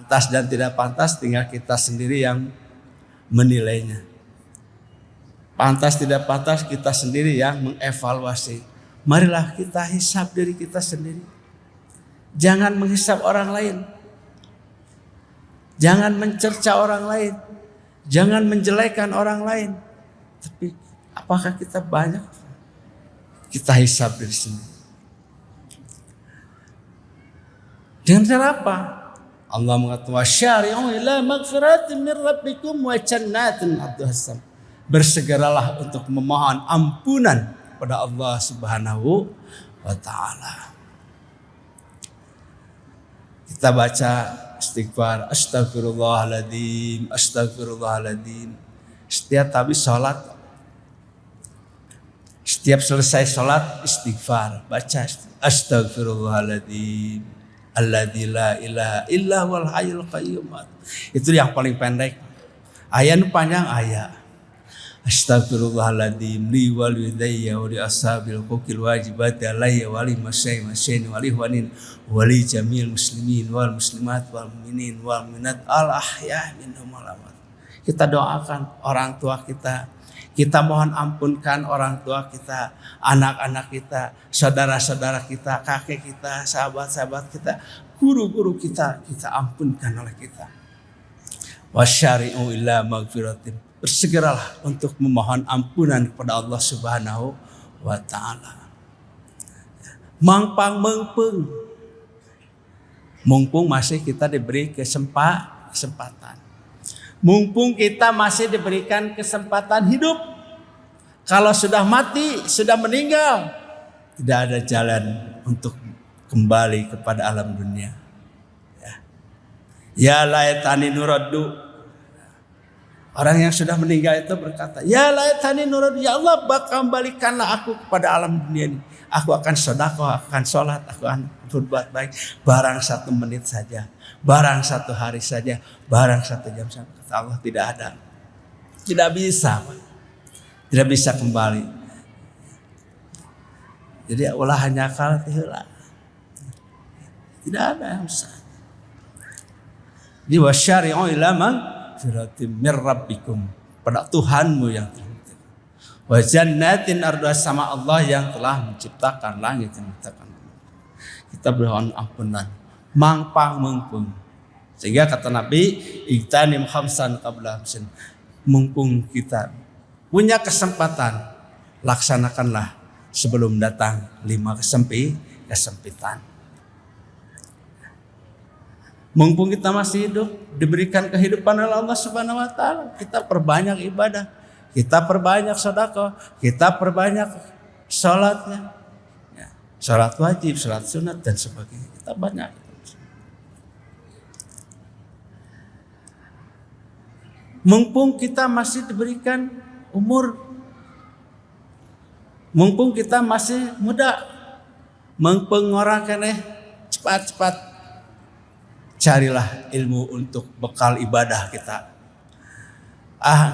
Pantas dan tidak pantas tinggal kita sendiri yang menilainya. Pantas tidak pantas kita sendiri yang mengevaluasi. Marilah kita hisab diri kita sendiri. Jangan menghisab orang lain. Jangan mencerca orang lain. Jangan menjelekan orang lain. Tapi apakah kita banyak? Kita hisab diri sendiri. Dengan cara apa? Allah mengatakan wasyari'u ila maghfiratin min rabbikum wa jannatin 'arduha as-sam. Bersegeralah untuk memohon ampunan kepada Allah Subhanahu wa taala. Kita baca istighfar, astagfirullahaladzim, astagfirullahaladzim. Setiap habis sholat, setiap selesai sholat istighfar, baca astagfirullahaladzim, alladzi la ilaha illa huwal hayyul qayyum. Itu yang paling pendek. Ayat panjang ayat. Astagfirullahaladzim li wal widayya wa li ashabil hukil wajibati alayya wa li masyayin wa li huwanin wa li jamil muslimin wal muslimat wal mu'minin wal mu'minat al ahya minhum wal amwat. Kita doakan orang tua kita. Kita mohon ampunkan orang tua kita, anak-anak kita, saudara-saudara kita, kakek kita, sahabat-sahabat kita, guru-guru kita ampunkan oleh kita. Wasyari'u ila maghfiratin. Bersegeralah untuk memohon ampunan kepada Allah Subhanahu wa taala. Mangpang mengpeng. Mumpung masih kita diberi kesempatan. Mumpung kita masih diberikan kesempatan hidup. Kalau sudah mati, sudah meninggal, tidak ada jalan untuk kembali kepada alam dunia. Ya laitani nuraddu. Orang yang sudah meninggal itu berkata, ya laitani nuraddu, ya Allah kembalikanlah aku kepada alam dunia ini. Aku akan sedekah, akan sholat, aku akan berbuat baik. Barang 1 menit saja, barang 1 hari saja, barang 1 jam saja. Kata Allah tidak ada, tidak bisa kembali. Jadi ulah hanya kal tiheula. Tidak ada yang bisa. Di wasyari'u ila maghfiratin mir rabbikum, pada Tuhanmu yang terhormat. Wa jannatin arduha sama Allah yang telah menciptakan langit dan menciptakan. Kita bermohon ampunan, mangpang mengpung. Sehingga kata Nabi, igtanim khamsan qabla hamsin. Mumpung kita punya kesempatan, laksanakanlah sebelum datang 5 kesempitan. Mumpung kita masih hidup, diberikan kehidupan oleh Allah Subhanahu wa taala, kita perbanyak ibadah, kita perbanyak sedekah, kita perbanyak salatnya. Ya, salat wajib, salat sunat dan sebagainya. Kita banyak. Mumpung kita masih diberikan umur, mumpung kita masih muda, mumpung orang keneh cepat-cepat carilah ilmu untuk bekal ibadah kita.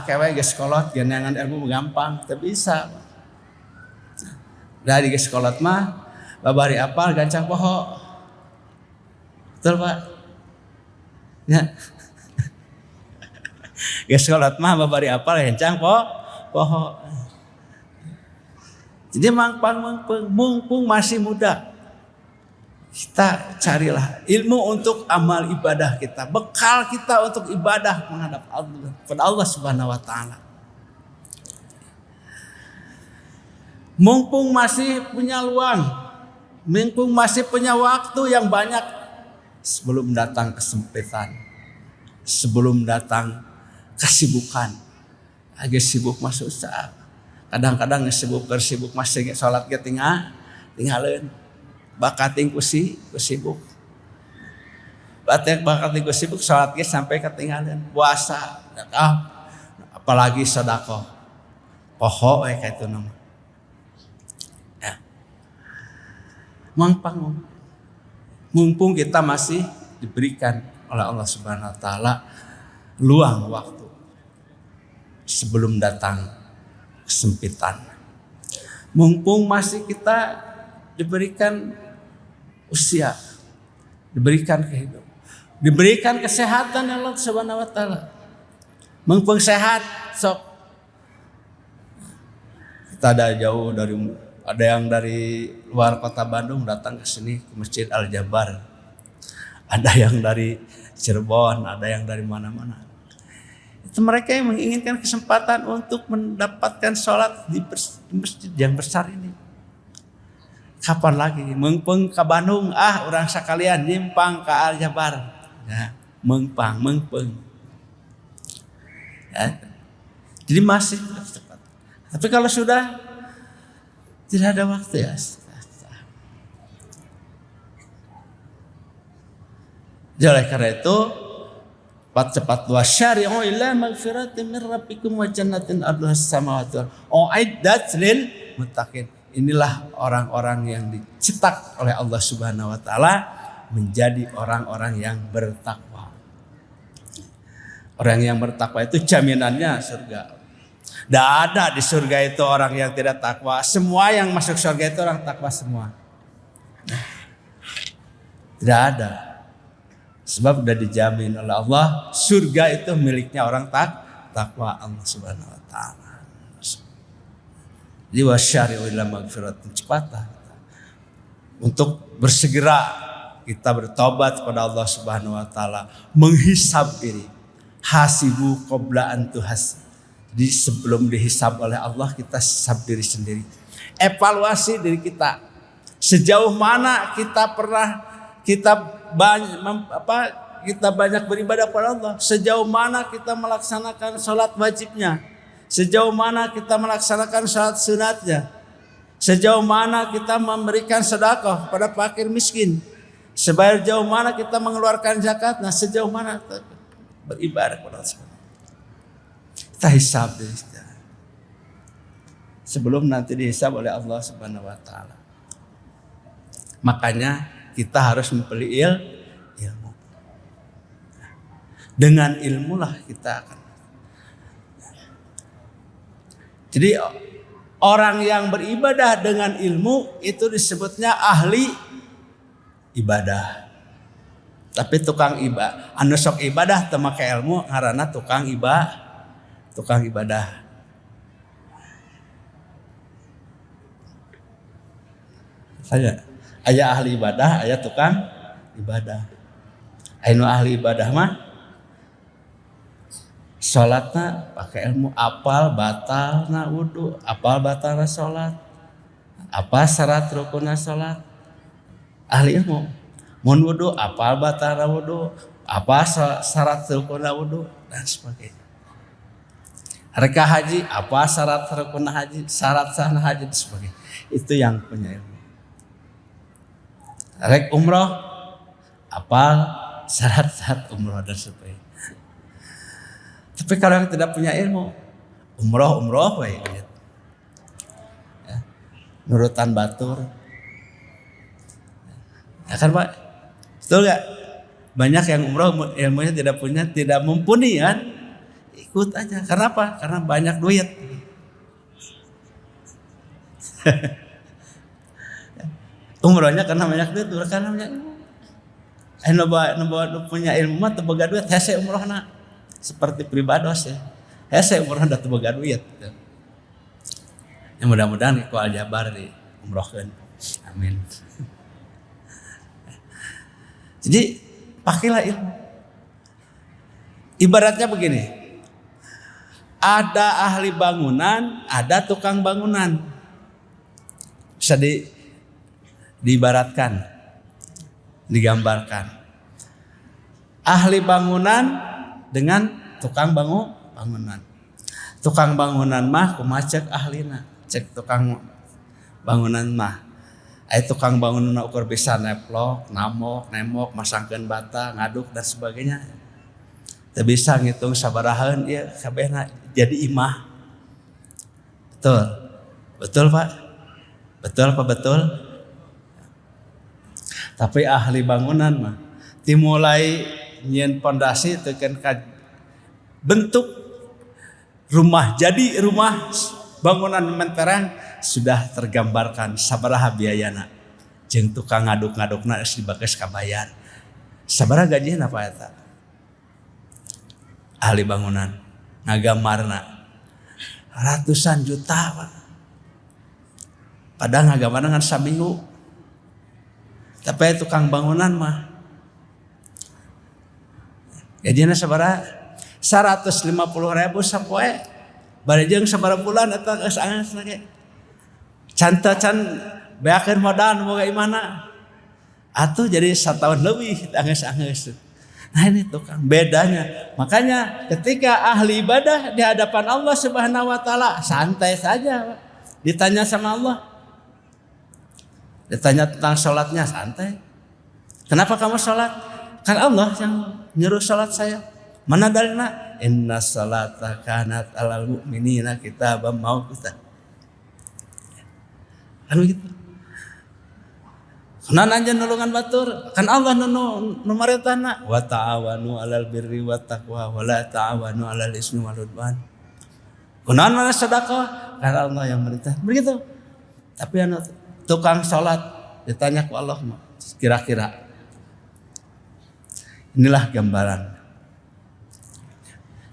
Kewe geus kolot genangan ilmu gampang, teu bisa. Dari geus kolot mah babari apal gancang poho. Betul Pak? Ya. Geus kolot mah babari apal gancang poho. Jadi mumpung masih muda, kita carilah ilmu untuk amal ibadah kita, bekal kita untuk ibadah menghadap Allah, kepada Allah Subhanahu wa taala. Mumpung masih punya luang, mumpung masih punya waktu yang banyak, sebelum datang kesempitan, sebelum datang kesibukan. Agak sibuk masuk usaha. Kadang-kadang sibuk masih salat ge tinggalin. Bakating ku sibuk. Bakating ku sibuk salat ge sampai ketinggalan puasa. Apalagi sedekah. Poho we ka itu nama. Ya. Mangpang. Mumpung kita masih diberikan oleh Allah Subhanahu wa taala luang waktu sebelum datang kesempitan. Mumpung masih kita diberikan usia, diberikan kehidupan. Diberikan kesehatan Allah Subhanahu wa taala. Mengpeng sehat sok. Kita ada yang dari luar kota Bandung datang ke sini ke Masjid Al Jabar. Ada yang dari Cirebon, ada yang dari mana-mana. Itu mereka yang menginginkan kesempatan untuk mendapatkan sholat di masjid yang besar ini. Kapan lagi? Mengpeng ke Bandung, orang sekalian nyimpang ke Al Jabar. Ya, mengpeng. Ya. Jadi masih cepat. Tapi kalau sudah tidak ada waktu ya. Jadi oleh karena itu cepat wasyari'u ila magfiratin min rabbikum wa jannatin arduhas samawati wal uiddat lil muttaqin. Inilah orang-orang yang dicetak oleh Allah Subhanahu wa taala menjadi orang-orang yang bertakwa. Orang yang bertakwa itu jaminannya surga. Tidak ada di surga itu orang yang tidak takwa. Semua yang masuk surga itu orang takwa semua. Tidak ada. Sebab sudah dijamin oleh Allah, surga itu miliknya orang takwa Allah Subhanahu wa taala. Jadi wasyari'u ila magfiratin, cepatlah untuk bersegera kita bertobat kepada Allah Subhanahu wa taala, menghisab diri. Hasibu qabla an tuhasab. Jadi sebelum dihisab oleh Allah, kita hisab diri sendiri. Evaluasi diri kita. Sejauh mana kita banyak beribadah kepada Allah. Sejauh mana kita melaksanakan sholat wajibnya. Sejauh mana kita melaksanakan sholat sunatnya. Sejauh mana kita memberikan sedekah kepada fakir miskin. Sejauh mana kita mengeluarkan zakat. Nah, sejauh mana kita beribadah kepada Allah. Kita hisab diri kita. Sebelum nanti dihisab oleh Allah Subhanahu wa taala. Makanya kita harus membeli ilmu. Dengan ilmulah kita akan. Jadi orang yang beribadah dengan ilmu itu disebutnya ahli ibadah. Tapi tukang ibadah, anu sok ibadah teu make ilmu ngaranna tukang ibadah. Saya aya ahli ibadah, aya tukang ibadah. Anu ahli ibadah mah salatna pakai ilmu, apal batalna wudu, apal batalna salat, apa syarat rukunna salat. Ahli ilmu. Mun wudu, apal batalna wudu, apa syarat rukunna wudu dan sebagainya. Reka haji, apa syarat rukunna haji, syarat sahna haji dan sebagainya. Itu yang punya ilmu. Rek umroh, apal syarat-syarat umroh dan sebagainya. Tapi kalau yang tidak punya ilmu, umroh we gitu. Ya. Nurutan batur. Ya kan Pak? Betul gak? Banyak yang umroh ilmunya tidak mumpuni kan? Ikut aja. Karena apa? Karena banyak duit. Umrohnya karena banyak duit, karena banyak ilmu. Nu punya ilmu mah teu boga duit, hese umrohna. Seperti pribados ya. Hese umrohna da teu boga duit. Ya mudah-mudahan ku Al Jabar di umrohkeun. Amin. Jadi pakailah ilmu. Ibaratnya begini. Ada ahli bangunan, ada tukang bangunan. Bisa diibaratkan, digambarkan. Ahli bangunan dengan tukang bangunan. Tukang bangunan mah kumaha cek ahlina, cek tukang bangunan mah. Tukang bangunan ukur bisa neplok, nemok, masangkeun bata, ngaduk dan sebagainya. Teu bisa ngitung sabarahan ieu kabehna jadi imah. Betul Pak? Betul apa betul? Tapi ahli bangunan mah dimulai nyieun pondasi tekan ka bentuk rumah. Jadi rumah bangunan menterang sudah tergambarkan sabaraha biayana. Jeung tukang ngaduk-ngadukna geus dibageus kabayar. Sabaraha gajinya apa eta? Ahli bangunan ngagamarna ratusan juta Pak. Padahal ngagamarna ngan saminggu. Tapi tukang bangunan mah gajinya sabaraha 150.000 sapoe. Bari jeung sabaraha bulan eta geus angeus ge. Can beakeun modal boga imana. Atuh jadi 1 tahun lebih angeus-angeus. Nah ini tukang bedanya. Makanya ketika ahli ibadah di hadapan Allah Subhanahu wa taala santai saja. Ditanya sama Allah. Ditanya tentang sholatnya santai. Kenapa kamu sholat? Kan Allah yang nyuruh sholat saya. Mana dalilna? Inna sholata kanat alal mu'minina kitaban mauquta. Kan begitu. Kenan anja nulungan batur, kan Allah nu maretana wa ta'awanu 'alal birri wat taqwa wa la ta'awanu 'alal ismi wal 'udwan. Kenan mana sedekah, kan Allah yang merintah. Begitu. Tapi anu tukang salat ditanya ku Allah kira-kira inilah gambaran.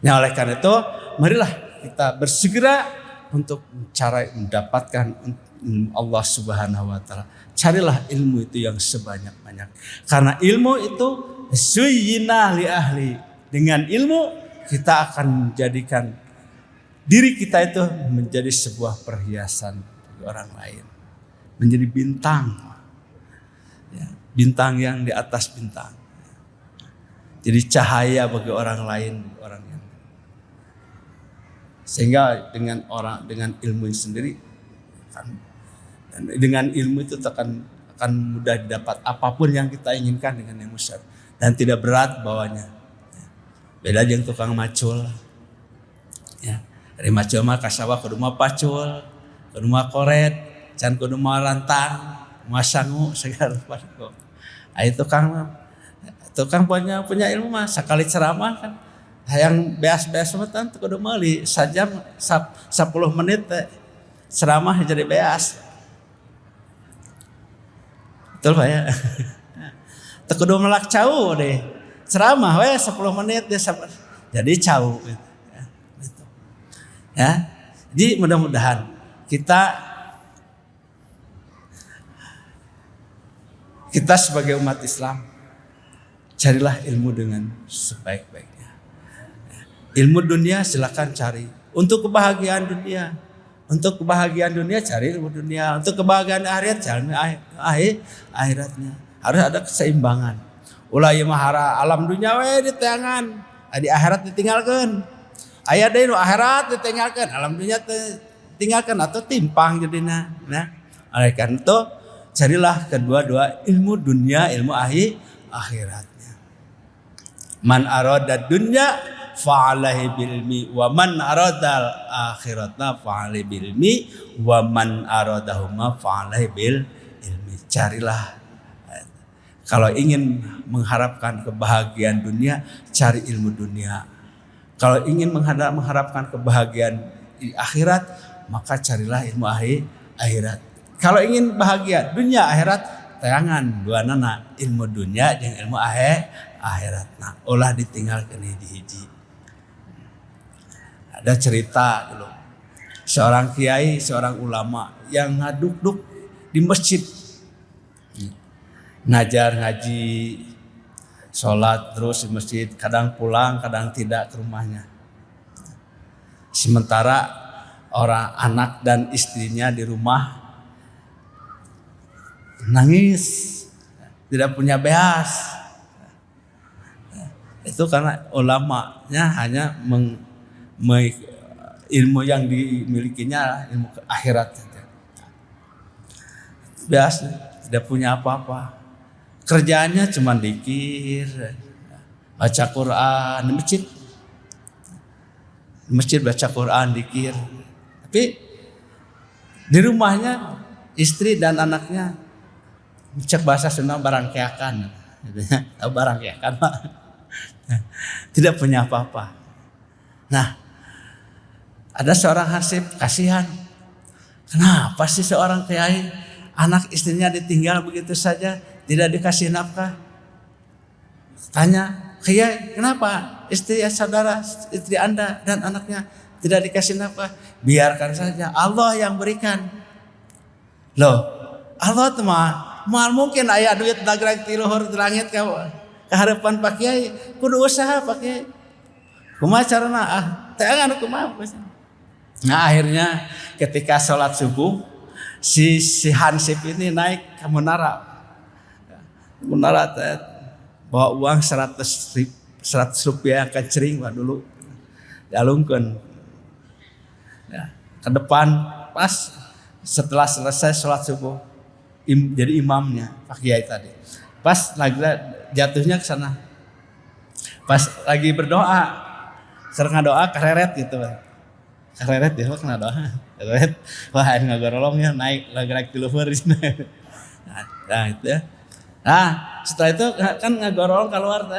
Nah oleh karena itu marilah kita bersegera untuk mencari mendapatkan Allah Subhanahu wa taala. Carilah ilmu itu yang sebanyak-banyak. Karena ilmu itu zuyyina li ahli. Dengan ilmu kita akan menjadikan diri kita itu menjadi sebuah perhiasan bagi orang lain. Menjadi bintang. Ya, bintang yang di atas bintang. Jadi cahaya bagi orang lain, orang yang. Sehingga dengan ilmu sendiri kan, dan dengan ilmu itu akan mudah didapat apapun yang kita inginkan dengan ilmu syar'i dan tidak berat bawanya. Beda jeung tukang macul. Ya, dari macul mah kasawah kudu mah pacul, kudu mah koret, can kudu mah rantang, mah sangu segala macam. Ai tukang punya ilmu mah sakali ceramah kan hayang beas-beas mah teh kudu meuli sajam 10 menit teh ceramah jadi beas. Betul Pak ya. Teu kudu melak cau deh. Ceramah we 10 menit deh jadi cau gitu. Ya. Jadi mudah-mudahan kita sebagai umat Islam carilah ilmu dengan sebaik-baiknya. Ilmu dunia silakan cari untuk kebahagiaan dunia. Untuk kebahagiaan dunia cari ilmu dunia. Untuk kebahagiaan akhirat cari akhiratnya. Harus ada keseimbangan. Ulah ieu mah alam dunia we diteangan, di akhirat ditinggalkeun. Aya deui nu akhirat ditinggalkeun, alam dunia ditinggalkeun atau timpang jadina. Nah, oleh karena itu carilah kedua-dua ilmu dunia, ilmu akhiratnya. Man arada dunya fa'alaihi bilmi wa man aradal akhirata fa'alaihi bilmi wa man aradahuma fa'alaihi bil ilmi. Carilah kalau ingin mengharapkan kebahagiaan dunia, cari ilmu dunia. Kalau ingin mengharapkan kebahagiaan di akhirat, maka carilah ilmu akhirat. Kalau ingin bahagia dunia akhirat, tayangan duanana ilmu dunia jeung ilmu akhirat. Nah, ulah ditinggalkeun hiji-hiji. Ada cerita dulu. Seorang kiai, seorang ulama yang ngaduk-duk di masjid. Ngajar ngaji, sholat terus di masjid. Kadang pulang, kadang tidak ke rumahnya. Sementara orang anak dan istrinya di rumah nangis, tidak punya beas. Itu karena ulamanya hanya ilmu yang dimilikinya ilmu akhirat. Beas tidak punya apa-apa. Kerjaannya cuma dikir, baca Quran di masjid. Masjid baca Quran, dikir. Tapi di rumahnya istri dan anaknya cek bahasa Sunda barangkeakan. Barangkeakan Pak. Tidak punya apa-apa. Nah, ada seorang hansip kasihan. Kenapa sih seorang kiai anak istrinya ditinggal begitu saja, tidak dikasih nafkah? Tanya, Kiai, kenapa istri saudara, istri Anda dan anaknya tidak dikasih nafkah? Biarkan saja, Allah yang berikan. Loh, Allah tuh mah mungkin aya duit dagrag ti luhur di langit ka harapan Pak Kiai, kudu usaha Pak Kiai. Kumaha carana? Teh anu kumaha? Nah, akhirnya ketika sholat subuh si Hansip ini naik ke menara. Menara bawa uang 100 rupiah kecering dulu dialungkan ya, ke depan pas setelah selesai sholat subuh jadi imamnya Pak Kiai tadi pas lagi jatuhnya ke sana pas lagi berdoa serang doa kereret gitu kereret ya kena doa kereret wah ngagorolongnya naik lagi di luhur di sini nah itu ya. Nah setelah itu kan ngagorong keluar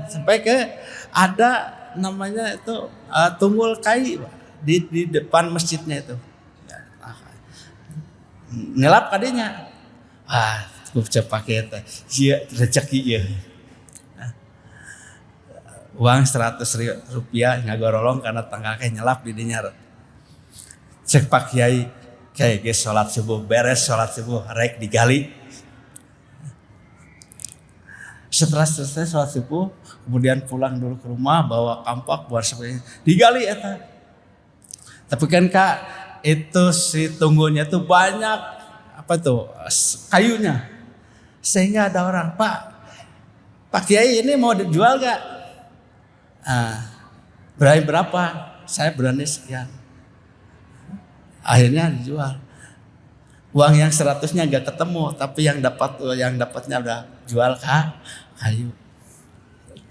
sampai ke ada namanya itu tunggul kai di depan masjidnya itu ngelap kadinya gue cepat pakai iya rezeki ya uang 100 rupiah ngagorolong karena tanggalnya nyelap di dinya cek Pak Kiai kayak sholat subuh beres sholat subuh rek digali. Setelah selesai sholat subuh, kemudian pulang dulu ke rumah, bawa kampak, buat sebagainya, digali eta. Tapi kan Kak, itu si tunggunya tuh banyak apa tuh kayunya, sehingga ada orang Pak Kiai ini mau dijual gak? Berani berapa? Saya berani sekian. Akhirnya dijual. Uang yang 100-nya gak ketemu, tapi yang dapatnya udah jual kayu.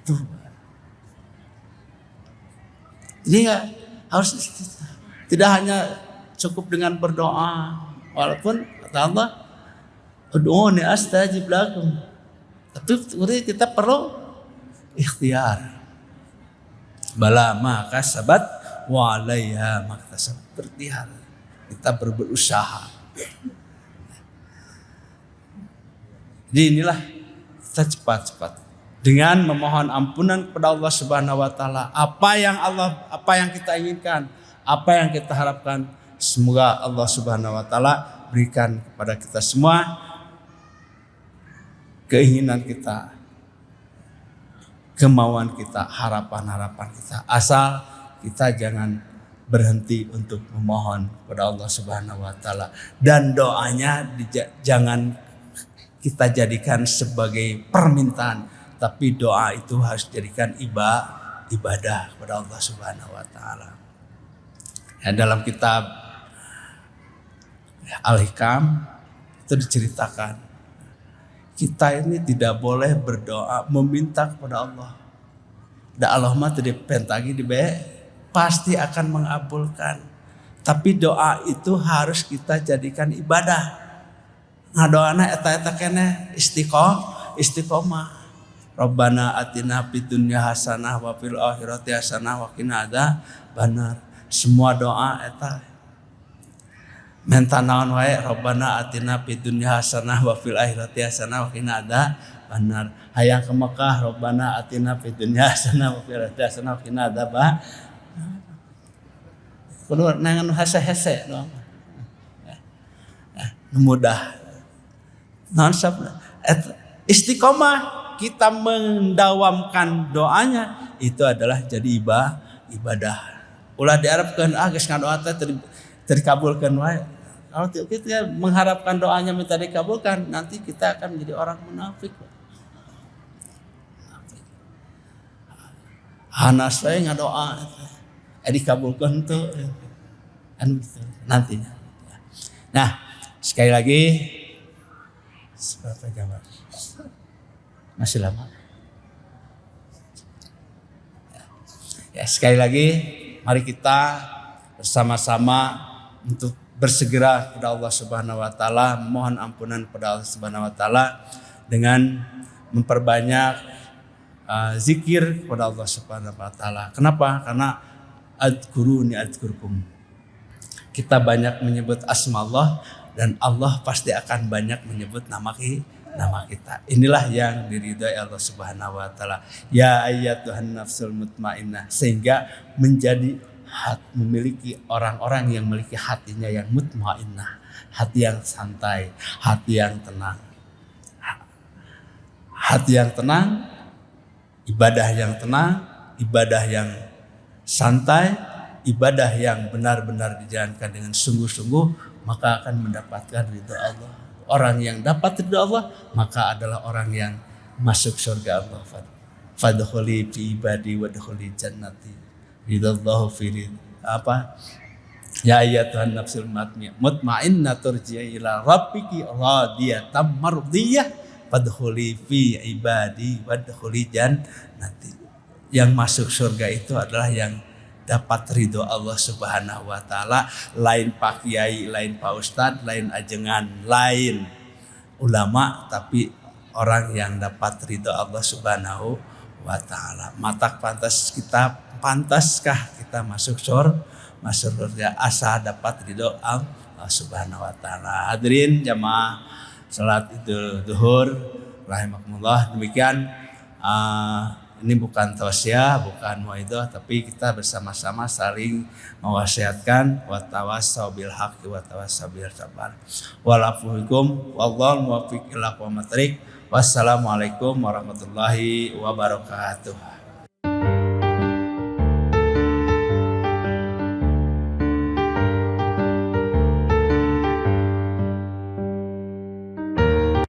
Tuh. Ini harus tidak hanya cukup dengan berdoa, walaupun kata Allah, ud'uni astajib lakum. Tapi kita perlu ikhtiar. Bala ma kasabat wa 'alaiha maktasabat. Berikhtiar. Kita berusaha. Jadi inilah kita cepat-cepat dengan memohon ampunan kepada Allah Subhanahu wa taala. Apa yang kita inginkan, apa yang kita harapkan, semoga Allah Subhanahu wa taala berikan kepada kita semua keinginan kita, kemauan kita, harapan-harapan kita. Asal kita jangan berhenti untuk memohon kepada Allah Subhanahu wa taala dan doanya jangan kita jadikan sebagai permintaan, tapi doa itu harus dijadikan ibadah kepada Allah Subhanahu wa taala. Ya, dalam kitab Al-Hikam itu diceritakan kita ini tidak boleh berdoa meminta kepada Allah. Da Allah mah teu dipentagi pasti akan mengabulkan. Tapi doa itu harus kita jadikan ibadah. Ngadoana eta keneh istiqomah. Rabbana atina fid dunya hasanah wa fil akhirati hasanah wa qina adzabannar. Semua doa eta menta naon wae Rabbana atina fid dunya hasanah wa fil akhirati hasanah wa qina adzabannar. Hayang ke Mekah Rabbana atina fid dunya hasanah wa fil akhirati hasanah wa qina adzabannar. Kudu nangan hese-hese doang. Mudah. Istiqomah kita mendawamkan doanya itu adalah jadi ibadah. Ulah diharapkan geus ngadoa teh dikabulkan wae. Kalau kita mengharapkan doanya minta dikabulkan, nanti kita akan menjadi orang munafik. Hanas wae ngadoa dikabulkan tuh nantinya. Nah, sekali lagi seberapa jam? Masih lama. Ya, sekali lagi mari kita bersama-sama untuk bersegera kepada Allah Subhanahu wa taala, mohon ampunan kepada Allah Subhanahu wa taala dengan memperbanyak zikir kepada Allah Subhanahu wa taala. Kenapa? Karena adkuruni adkurkum. Kita banyak menyebut asma Allah dan Allah pasti akan banyak menyebut nama nama kita. Inilah yang diridhai Allah Subhanahu wa taala. Ya ayyatuhan nafsul mutmainnah, sehingga menjadi memiliki orang-orang yang memiliki hatinya yang mutmainnah, hati yang santai, hati yang tenang. Hati yang tenang, ibadah yang tenang, ibadah yang santai, ibadah yang benar-benar dijalankan dengan sungguh-sungguh, maka akan mendapatkan ridha Allah. Orang yang dapat ridha Allah, maka adalah orang yang masuk surga Allah. Fadkhuli fi ibadi wadkhuli jannati. Ridallahu fi apa? Ya ayyatuhan nafsul mutmainnah turji'i ila rabbiki radiyatan mardiyah fadkhuli fi ibadi wadkhuli jannati. Yang masuk surga itu adalah yang dapat ridho Allah Subhanahu wa taala, lain pak kiai, lain pak ustad, lain ajengan, lain ulama, tapi orang yang dapat ridho Allah Subhanahu wa taala. Pantaskah kita masuk surga asa dapat ridho Allah Subhanahu wa taala. Hadirin jamaah salat Idul Zuhur rahimakumullah, demikian ini bukan tausiah, bukan mauidhah, tapi kita bersama-sama saling mewasiatkan wa tawassau bil haqqi wa tawassau bil sabar. Walafuikum wallahu muwaffiq ila aqwamit thoriq. Wassalamualaikum warahmatullahi wabarakatuh.